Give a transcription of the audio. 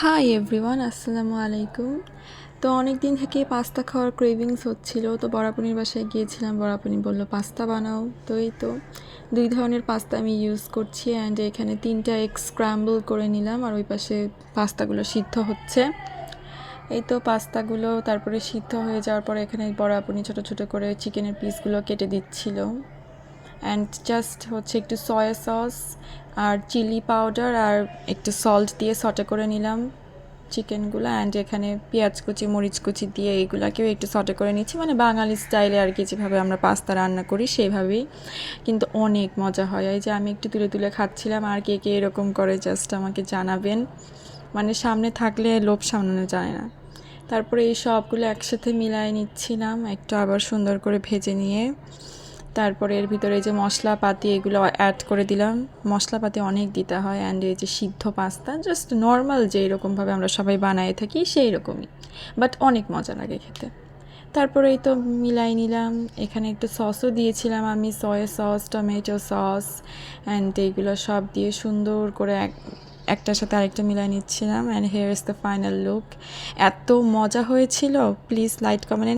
Hi everyone, আসসালামু আলাইকুম। তো অনেক দিন থেকে পাস্তা খাওয়ার ক্রেভিংস হচ্ছিল, তো বড়াপনির বাসায় গিয়েছিলাম। বড়াপনি বলল পাস্তা বানাও। তো এই তো 2 ধরনের পাস্তা আমি ইউজ করছি। অ্যান্ড এখানে 3টা এগ স্ক্র্যাম্বল করে নিলাম, আর ওই পাশে পাস্তাগুলো সিদ্ধ হচ্ছে। এই তো পাস্তাগুলো তারপরে সিদ্ধ হয়ে যাওয়ার পরে এখানে বড়াপনি ছোটো ছোটো করে চিকেনের পিসগুলো কেটে দিচ্ছিল। অ্যান্ড জাস্ট হচ্ছে একটু সয়া সস আর চিলি পাউডার আর একটু সল্ট দিয়ে সটে করে নিলাম চিকেনগুলো। অ্যান্ড এখানে পেঁয়াজ কুচি, মরিচ কুচি দিয়ে এইগুলাকেও একটু সটে করে নিচ্ছি, মানে বাঙালি স্টাইলে আর কি, যেভাবে আমরা পাস্তা রান্না করি সেইভাবেই। কিন্তু অনেক মজা হয়। এই যে আমি একটু তুলে তুলে খাচ্ছিলাম, আর কে কে এরকম করে জাস্ট আমাকে জানাবেন। মানে সামনে থাকলে লোভ সামলানো যায় না। তারপরে এই সবগুলো একসাথে মিলায়ে নিচ্ছিলাম, একটু আবার সুন্দর করে ভেজে নিয়ে তারপরে এর ভিতরে এই যে মশলাপাতি এগুলো অ্যাড করে দিলাম। মশলাপাতি অনেক দিতে হয়। অ্যান্ড এই যে সিদ্ধ পাস্তা জাস্ট নর্মাল যে এরকমভাবে আমরা সবাই বানিয়ে থাকি সেই রকমই, বাট অনেক মজা লাগে খেতে। তারপরে এই তো মিলাই নিলাম। এখানে একটু সসও দিয়েছিলাম আমি, soya sauce, tomato sauce, and এইগুলো সব দিয়ে সুন্দর করে একটার সাথে আরেকটা মিলাই নিচ্ছিলাম। And here is the final look. এত মজা হয়েছিল। Please like comment